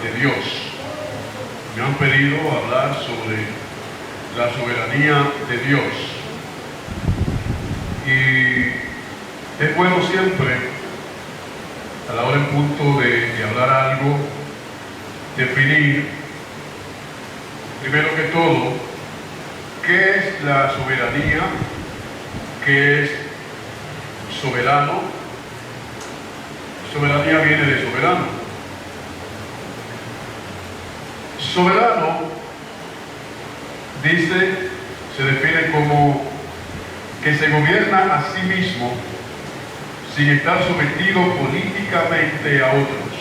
de Dios. Me han pedido hablar sobre la soberanía de Dios. Y es bueno siempre, a la hora en punto de hablar algo, definir, primero que todo, qué es la soberanía, qué es soberano. Soberanía viene de soberano. Soberano, dice, se define como que se gobierna a sí mismo sin estar sometido políticamente a otros.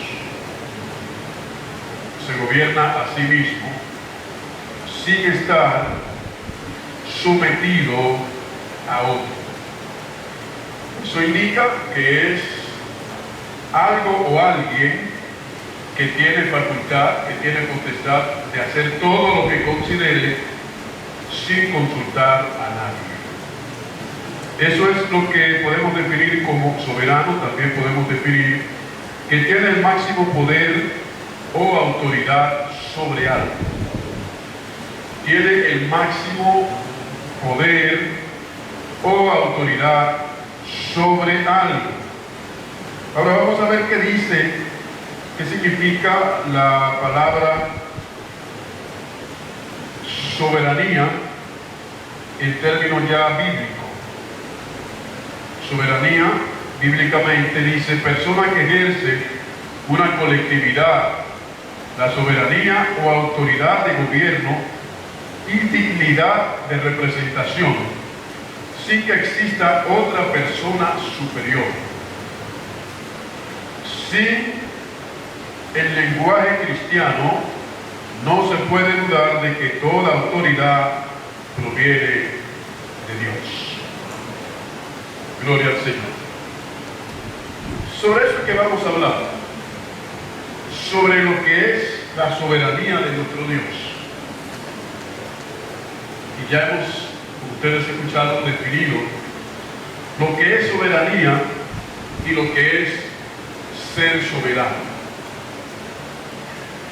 Se gobierna a sí mismo sin estar sometido a otros. Eso indica que es algo o alguien que tiene facultad, que tiene potestad de hacer todo lo que considere sin consultar a nadie. Eso es lo que podemos definir como soberano. También podemos definir que tiene el máximo poder o autoridad sobre algo. Tiene el máximo poder o autoridad sobre algo. Ahora vamos a ver qué dice, qué significa la palabra soberanía en términos ya bíblicos. Soberanía, bíblicamente, dice persona que ejerce una colectividad, la soberanía o autoridad de gobierno y dignidad de representación, sin que exista otra persona superior. Sin el lenguaje cristiano, no se puede dudar de que toda autoridad proviene de Dios. Gloria al Señor. Sobre eso es que vamos a hablar, sobre lo que es la soberanía de nuestro Dios. Y ya hemos, como ustedes escucharon, definido lo que es soberanía y lo que es ser soberano.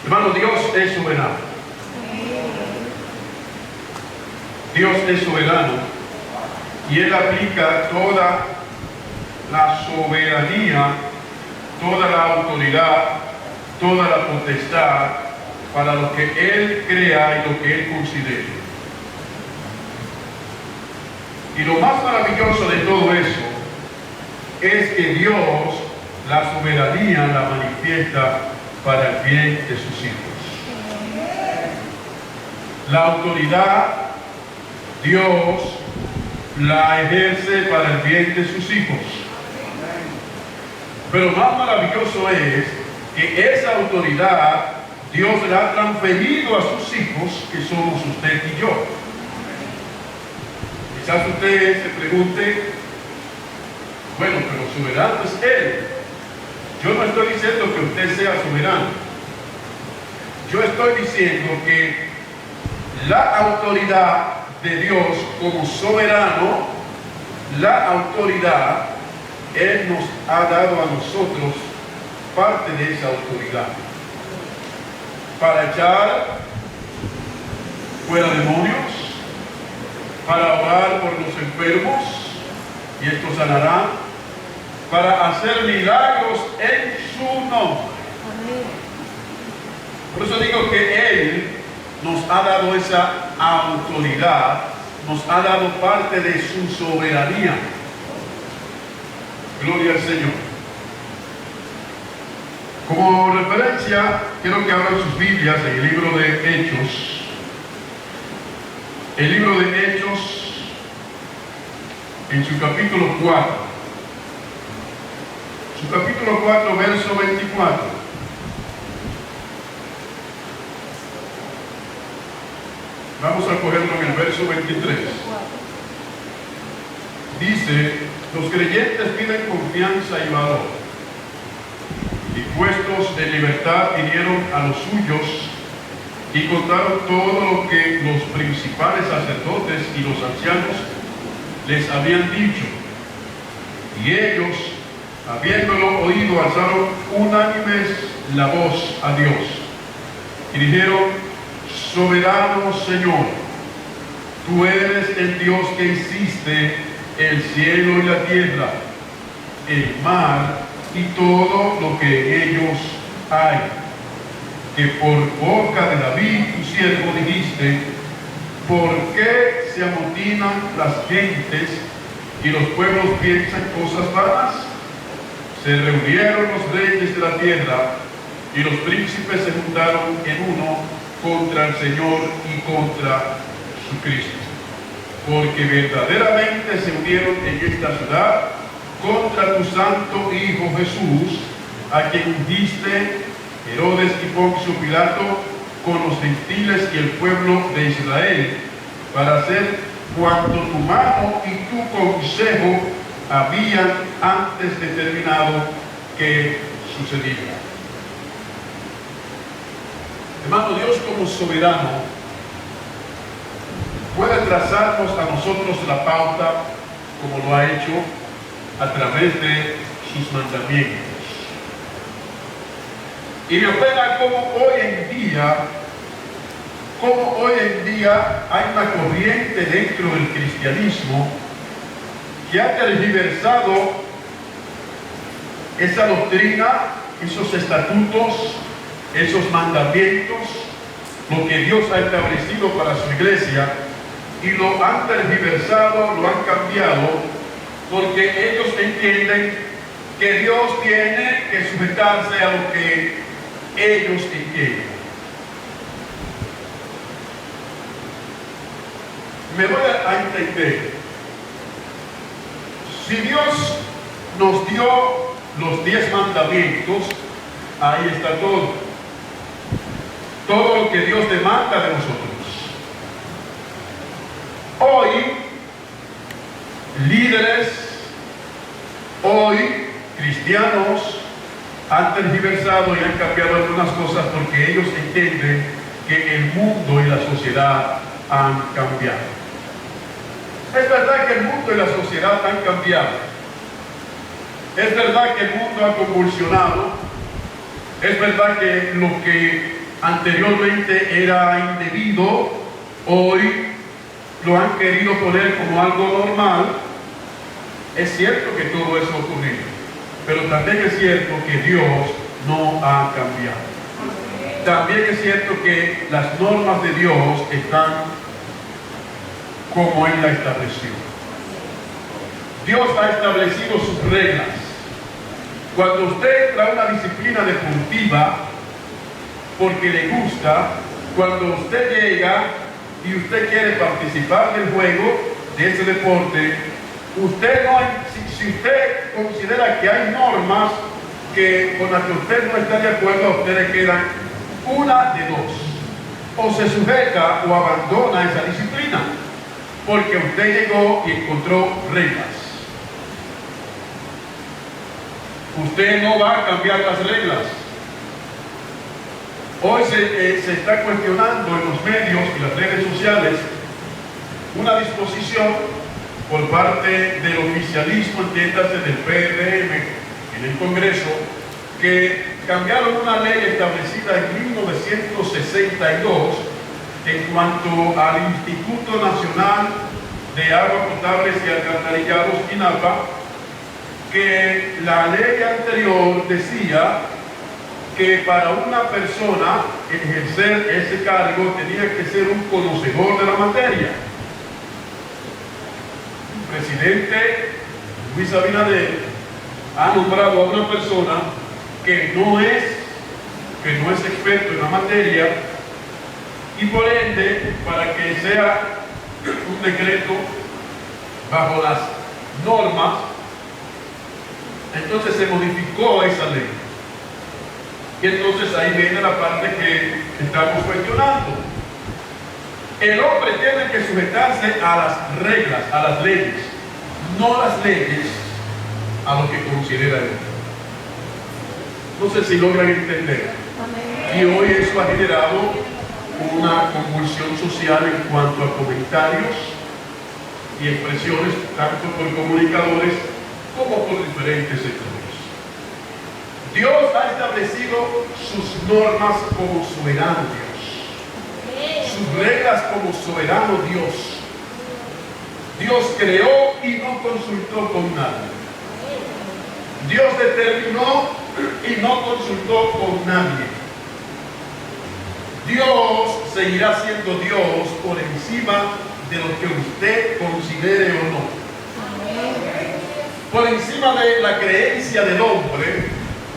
Hermano, Dios es soberano. Dios es soberano. Y Él aplica toda la soberanía, toda la autoridad, toda la potestad para lo que Él crea y lo que Él considere. Y lo más maravilloso de todo eso es que Dios la soberanía la manifiesta para el bien de sus hijos. La autoridad, Dios la ejerce para el bien de sus hijos. Pero más maravilloso es que esa autoridad Dios la ha transferido a sus hijos, que somos usted y yo. Quizás usted se pregunte, bueno, pero soberano es Él. Yo no estoy diciendo que usted sea soberano. Yo estoy diciendo que la autoridad de Dios como soberano, la autoridad, Él nos ha dado a nosotros parte de esa autoridad para echar fuera demonios, para orar por los enfermos y estos sanarán, para hacer milagros en su nombre. Por eso digo que Él nos ha dado esa autoridad, nos ha dado parte de su soberanía. Gloria al Señor. Como referencia, quiero que abran sus Biblias en el libro de Hechos. El libro de Hechos, en su capítulo 4. Su capítulo 4, verso 24. Vamos a cogerlo en el verso 23. Dice, los creyentes piden confianza y valor, y puestos en libertad vinieron a los suyos y contaron todo lo que los principales sacerdotes y los ancianos les habían dicho. Y ellos, habiéndolo oído, alzaron unánimes la voz a Dios, y dijeron: soberano Señor, tú eres el Dios que hiciste el cielo y la tierra, el mar y todo lo que en ellos hay, que por boca de David tu siervo dijiste: ¿por qué se amotinan las gentes y los pueblos piensan cosas vanas? Se reunieron los reyes de la tierra y los príncipes se juntaron en uno contra el Señor y contra su Cristo, porque verdaderamente se unieron en esta ciudad contra tu santo Hijo Jesús, a quien ungiste Herodes y Poncio Pilato con los gentiles y el pueblo de Israel, para hacer cuanto tu mano y tu consejo habían antes determinado que sucediera. Hermano, Dios como soberano puede trazarnos a nosotros la pauta, como lo ha hecho a través de sus mandamientos. Y me apena cómo hoy en día hay una corriente dentro del cristianismo que ha tergiversado esa doctrina, esos estatutos, esos mandamientos, lo que Dios ha establecido para su iglesia, y lo han tergiversado, lo han cambiado, porque ellos entienden que Dios tiene que sujetarse a lo que ellos entienden. Me voy a entender. Si Dios nos dio los 10 mandamientos, ahí está todo. Todo lo que Dios demanda de nosotros. Hoy, líderes, hoy, cristianos, han tergiversado y han cambiado algunas cosas porque ellos entienden que el mundo y la sociedad han cambiado. Es verdad que el mundo y la sociedad han cambiado. Es verdad que el mundo ha convulsionado. Es verdad que lo que anteriormente era indebido, hoy lo han querido poner como algo normal. Es cierto que todo eso ha ocurrido, pero también es cierto que Dios no ha cambiado. También es cierto que las normas de Dios están como Él la estableció. Dios ha establecido sus reglas. Cuando usted entra a una disciplina deportiva porque le gusta, cuando usted llega y usted quiere participar del juego, de ese deporte, usted no, si usted considera que hay normas con las que usted no está de acuerdo, a usted le quedan una de dos: o se sujeta o abandona esa disciplina, porque usted llegó y encontró reglas. Usted no va a cambiar las reglas. Hoy se está cuestionando en los medios y las redes sociales una disposición por parte del oficialismo, entiéndase del PRM en el Congreso, que cambiaron una ley establecida en 1962 en cuanto al Instituto Nacional de Agua Potable y Alcantarillados, INAPA, que la ley anterior decía que para una persona ejercer ese cargo tenía que ser un conocedor de la materia. El presidente Luis Abinader ha nombrado a una persona que no es experto en la materia, y por ende, para que sea un decreto bajo las normas, entonces se modificó esa ley. Y entonces ahí viene la parte que estamos cuestionando. El hombre tiene que sujetarse a las reglas, a las leyes, no las leyes a lo que considera él. No sé si logran entender. Y hoy eso ha generado una convulsión social en cuanto a comentarios y expresiones, tanto por comunicadores como por diferentes sectores. Dios ha establecido sus normas como soberano. sus reglas como soberano Dios. Dios creó y no consultó con nadie. Dios determinó y no consultó con nadie. Dios seguirá siendo Dios por encima de lo que usted considere o no. Por encima de la creencia del hombre,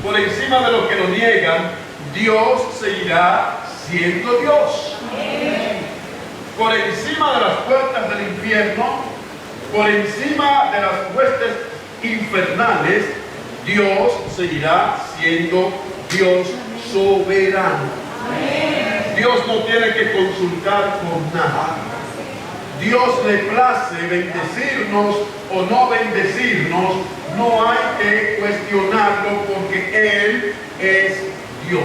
por encima de lo que lo niegan, Dios seguirá siendo Dios. Por encima de las puertas del infierno, por encima de las huestes infernales, Dios seguirá siendo Dios soberano. Dios no tiene que consultar con nada. Dios le place bendecirnos o no bendecirnos, no hay que cuestionarlo porque Él es Dios,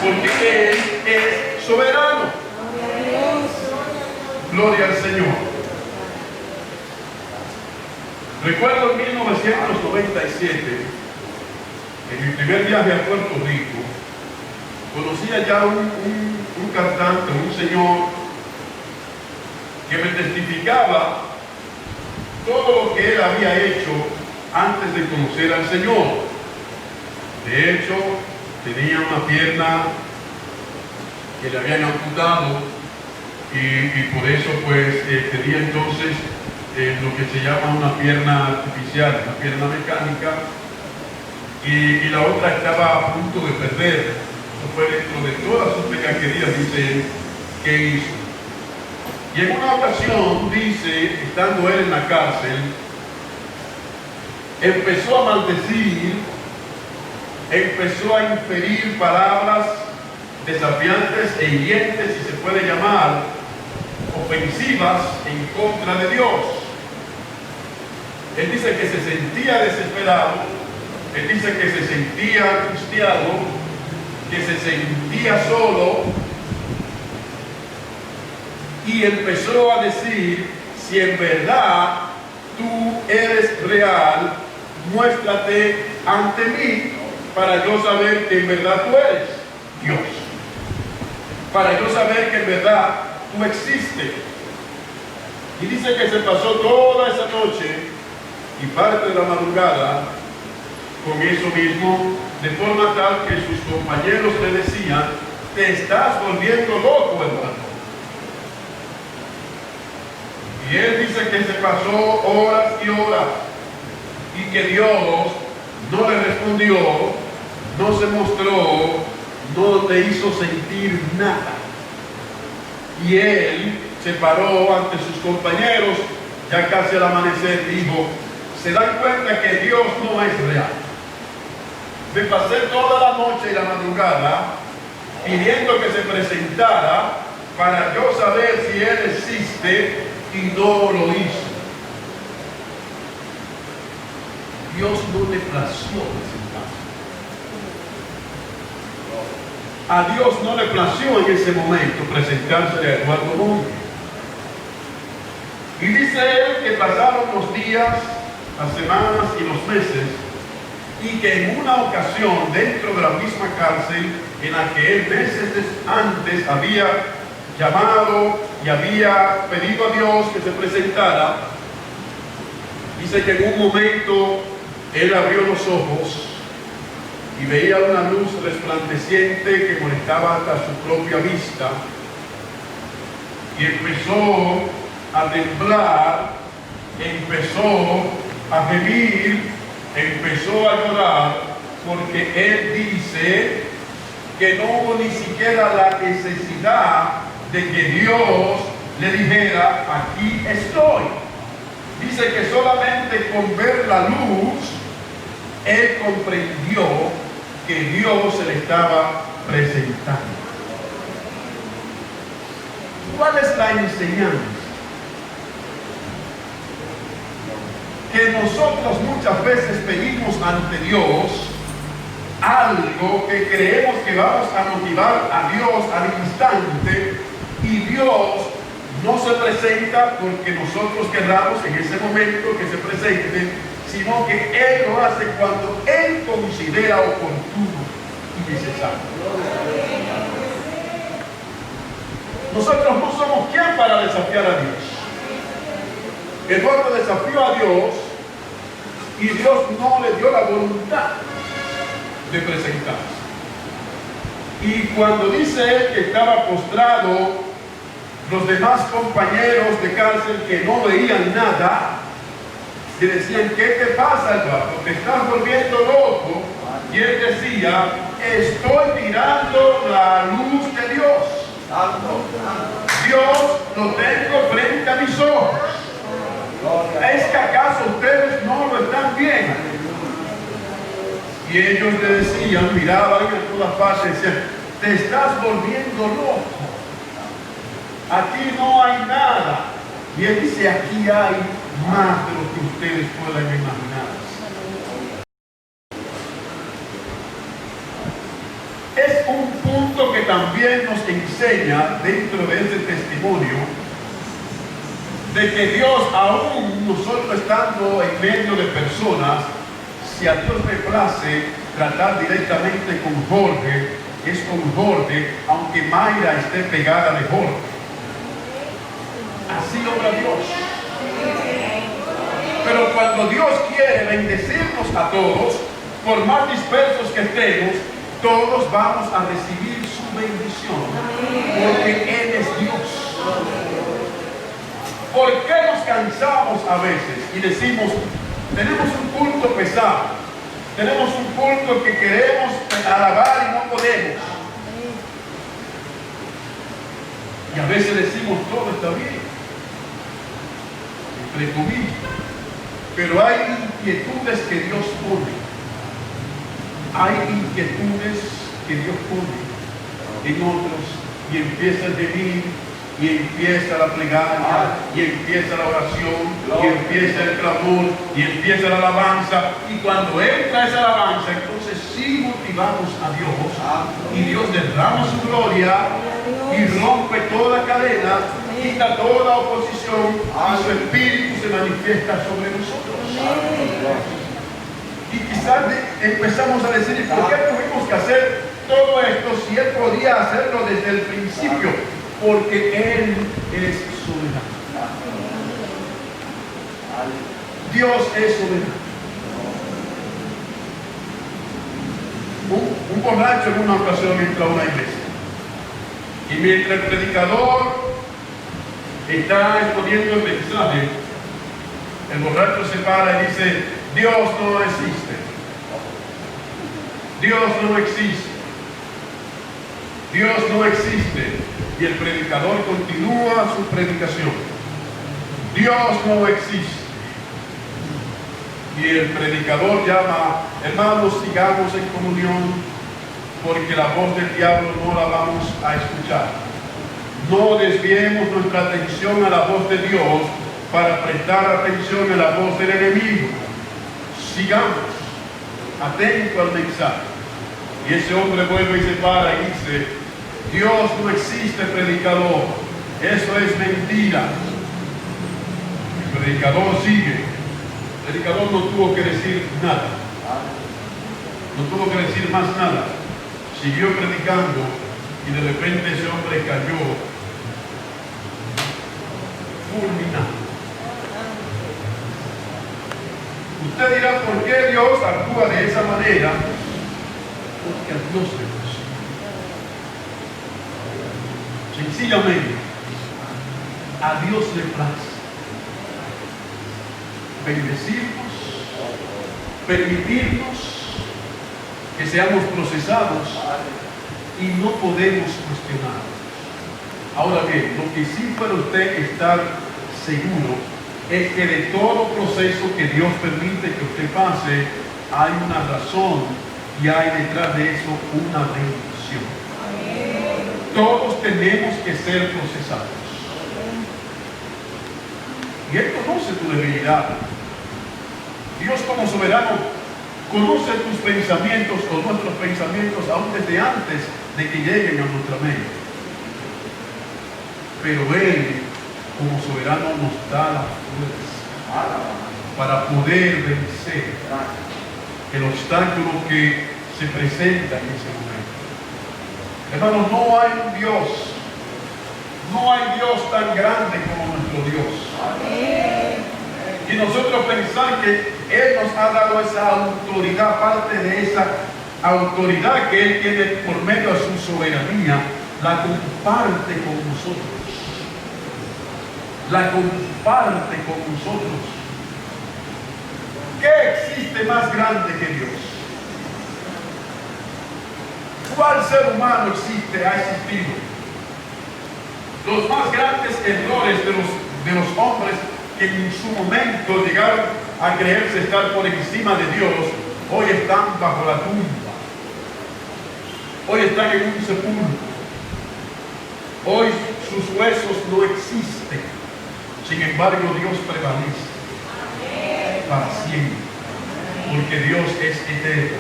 porque Él es soberano. Gloria al Señor. Recuerdo en 1997, en mi primer viaje a Puerto Rico, conocí allá un cantante, un señor, que me testificaba todo lo que él había hecho antes de conocer al Señor. De hecho, tenía una pierna que le habían amputado y por eso pues tenía entonces lo que se llama una pierna artificial, una pierna mecánica, y la otra estaba a punto de perder. Eso fue dentro de todas sus pecaquerías, dice él, que hizo. Y en una ocasión, dice, estando él en la cárcel, empezó a maldecir, empezó a inferir palabras desafiantes e hirientes, si se puede llamar, ofensivas en contra de Dios. Él dice que se sentía desesperado, él dice que se sentía angustiado, que se sentía solo, y empezó a decir: si en verdad tú eres real, muéstrate ante mí para yo saber que en verdad tú eres Dios, para yo saber que en verdad tú existes. Y dice que se pasó toda esa noche y parte de la madrugada con eso mismo, de forma tal que sus compañeros le decían: te estás volviendo loco, hermano. Y él dice que se pasó horas y horas y que Dios no le respondió, no se mostró, no le hizo sentir nada. Y él se paró ante sus compañeros, ya casi al amanecer, dijo: se dan cuenta que Dios no es real. Me pasé toda la noche y la madrugada pidiendo que se presentara para yo saber si Él existe, y no lo hizo. Dios no le plació presentarse. A Dios no le plació en ese momento presentarse a Eduardo Monge. Y dice él que pasaron los días, las semanas y los meses, y que en una ocasión dentro de la misma cárcel en la que él meses antes había llamado y había pedido a Dios que se presentara, dice que en un momento él abrió los ojos y veía una luz resplandeciente que molestaba hasta su propia vista, y empezó a temblar, empezó a gemir, empezó a llorar, porque él dice que no hubo ni siquiera la necesidad de que Dios le dijera: aquí estoy. Dice que solamente con ver la luz, él comprendió que Dios se le estaba presentando. ¿Cuál es la enseñanza? Que nosotros muchas veces pedimos ante Dios algo que creemos que vamos a motivar a Dios al instante, y Dios no se presenta porque nosotros querramos en ese momento que se presente, sino que Él lo hace cuando Él considera oportuno y necesario. Nosotros desafiar a Dios. Eduardo desafió a Dios y Dios no le dio la voluntad de presentarse. Y cuando dice él que estaba postrado, los demás compañeros de cárcel que no veían nada, le decían: ¿qué te pasa, Eduardo? ¿Te estás volviendo loco? Y él decía: estoy mirando la luz de Dios. Dios lo tengo frente a mis ojos. ¿Es que acaso ustedes no lo están viendo? Y ellos le decían, miraban en todas partes, decían: te estás volviendo loco. Aquí no hay nada. Y él dice: aquí hay más de lo que ustedes puedan imaginar. Es un punto que también nos enseña dentro de este testimonio de que Dios, aún nosotros estando en medio de personas, si a Dios le place tratar directamente con Jorge, es con Jorge, aunque Mayra esté pegada de Jorge. Así obra Dios. Pero cuando Dios quiere bendecirnos a todos, por más dispersos que estemos, todos vamos a recibir su bendición, porque Él es Dios. ¿Por qué nos cansamos a veces y decimos: tenemos un culto pesado, tenemos un culto que queremos alabar y no podemos? Y a veces decimos: todo está bien, entre comillas, pero hay inquietudes que Dios pone. Hay inquietudes que Dios pone en otros, y empieza el gemir, y empieza la plegaria, y empieza la oración, y empieza el clamor, y empieza la alabanza. Y cuando entra esa alabanza, entonces sí motivamos a Dios, y Dios derrama su gloria y rompe toda cadena, quita toda oposición, y su espíritu se manifiesta sobre nosotros. Y quizás empezamos a decir: ¿por qué tuvimos que hacer todo esto si Él podía hacerlo desde el principio? Porque Él es soberano. Dios es soberano. Un borracho en una ocasión entró a una iglesia, y mientras el predicador está exponiendo el mensaje, el borracho se para y dice: Dios no existe. Dios no existe. Dios no existe. Y el predicador continúa su predicación. Dios no existe. Y el predicador llama: hermanos, sigamos en comunión, porque la voz del diablo no la vamos a escuchar. No desviemos nuestra atención a la voz de Dios para prestar atención a la voz del enemigo. Sigamos atento al mensaje. Y ese hombre vuelve y se para y dice: Dios no existe, predicador. Eso es mentira. El predicador sigue. El predicador no tuvo que decir nada. No tuvo que decir más nada. Siguió predicando, y de repente ese hombre cayó fulminado. Usted dirá: ¿por qué Dios actúa de esa manera? Porque a Dios le gusta. Sencillamente, a Dios le place bendecirnos, permitirnos que seamos procesados, y no podemos cuestionar. Ahora bien, lo que sí puede usted estar seguro es que de todo proceso que Dios permite que usted pase, hay una razón, y hay detrás de eso una bendición. Todos tenemos que ser procesados. Y Él conoce tu debilidad. Dios, como soberano, conoce tus pensamientos o nuestros pensamientos aún desde antes de que lleguen a nuestra mente. Pero Él, como soberano, nos da la fuerza para poder vencer el obstáculo que se presenta en ese momento. Hermanos, no hay un Dios No hay Dios tan grande como nuestro Dios. Y nosotros pensar que Él nos ha dado esa autoridad, parte de esa autoridad que Él tiene por medio de su soberanía, la comparte con nosotros. La comparte con nosotros. ¿Qué existe más grande que Dios? ¿Cuál ser humano existe, ha existido? Los más grandes errores de los hombres que en su momento llegaron a creerse estar por encima de Dios, hoy están bajo la tumba. Hoy están en un sepulcro. Hoy sus huesos no existen. Sin embargo, Dios prevalece para siempre, porque Dios es eterno.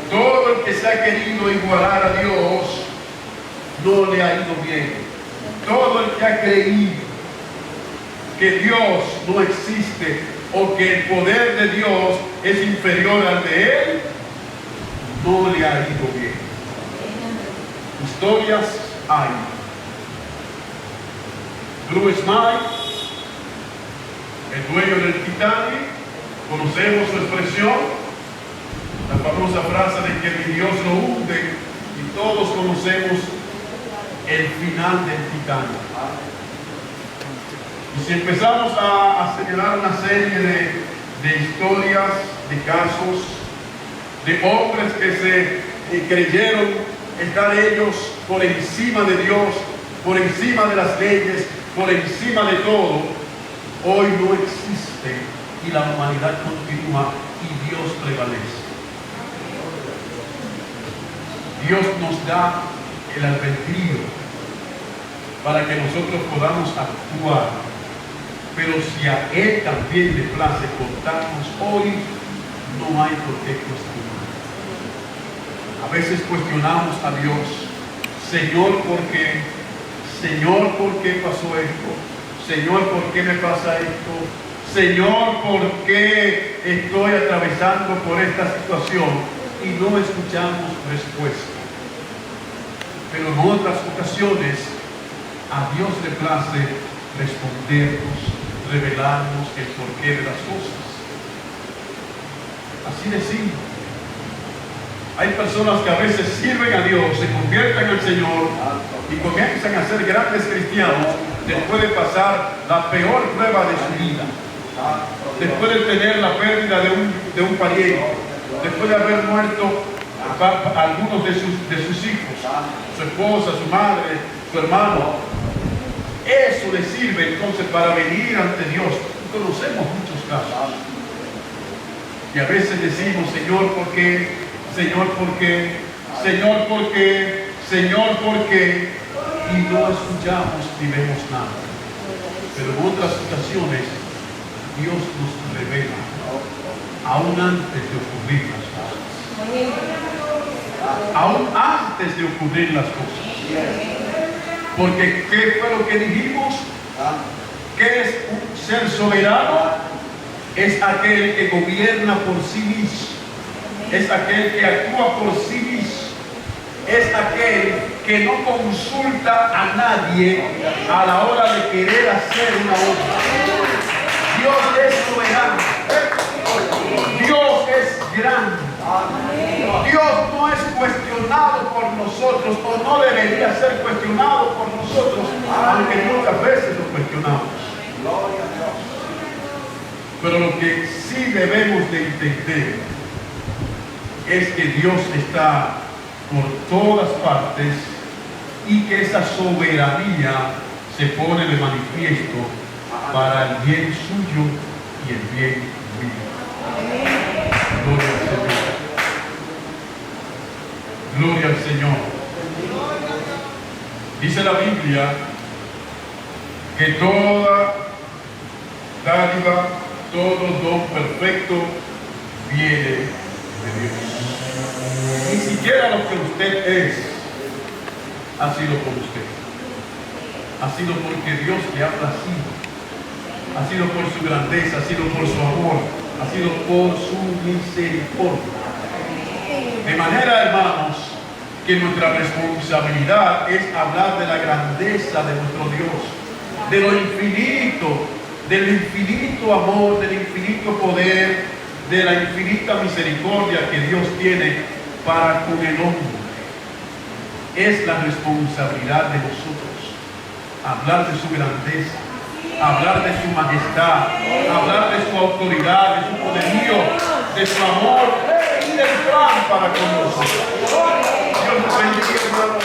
Todo el que se ha querido igualar a Dios no le ha ido bien. Todo el que ha creído que Dios no existe o que el poder de Dios es inferior al de Él, no le ha ido bien. Historias hay. Blue Smile, el dueño del Titanic, conocemos su expresión, la famosa frase de que mi Dios lo hunde, y todos conocemos el final del Titanic. Y si empezamos a señalar una serie de historias, de casos, de hombres que se creyeron estar ellos por encima de Dios, por encima de las leyes, por encima de todo, hoy no existe y la humanidad continúa y Dios prevalece. Dios nos da el albedrío para que nosotros podamos actuar, pero si a Él también le place cortarnos hoy, no hay por qué cuestionar. A veces cuestionamos a Dios: Señor, ¿por qué? Señor, ¿por qué pasó esto? Señor, ¿por qué me pasa esto? Señor, ¿por qué estoy atravesando por esta situación? Y no escuchamos respuesta. Pero en otras ocasiones a Dios le place respondernos, revelarnos el porqué de las cosas. Así de simple. Hay personas que a veces sirven a Dios, se convierten al Señor y comienzan a ser grandes cristianos después de pasar la peor prueba de su vida, después de tener la pérdida de un pariente, después de haber muerto algunos de sus hijos, su esposa, su madre, su hermano. Eso le sirve entonces para venir ante Dios. Conocemos muchos casos. Y a veces decimos: Señor, ¿por qué? Señor, ¿por qué? Señor, ¿por qué? Señor, ¿por qué? Y no escuchamos ni vemos nada. Pero en otras ocasiones Dios nos revela, aún antes de ocurrir las cosas. Aún antes de ocurrir las cosas. Porque ¿qué fue lo que dijimos? ¿Qué es un ser soberano? Es aquel que gobierna por sí mismo. Es aquel que actúa por sí mismo. Es aquel que no consulta a nadie a la hora de querer hacer una obra. Dios es soberano. Dios es grande. Dios no es cuestionado por nosotros, o no debería ser cuestionado por nosotros, aunque muchas veces lo cuestionamos. Pero lo que sí debemos de entender es que Dios está por todas partes y que esa soberanía se pone de manifiesto para el bien suyo y el bien mío. Gloria al Señor. Gloria al Señor. Dice la Biblia que toda dádiva, todo don perfecto viene de Dios. Ni siquiera lo que usted es ha sido por usted. Ha sido porque Dios le ha placido. Ha sido por su grandeza, ha sido por su amor, ha sido por su misericordia. De manera, hermanos, que que nuestra responsabilidad es hablar de la grandeza de nuestro Dios, de lo infinito, del infinito amor, del infinito poder, de la infinita misericordia que Dios tiene para con el hombre. Es la responsabilidad de nosotros hablar de su grandeza, hablar de su majestad, hablar de su autoridad, de su poderío, de su amor y del plan para con nosotros. Dios nos bendiga, hermanos.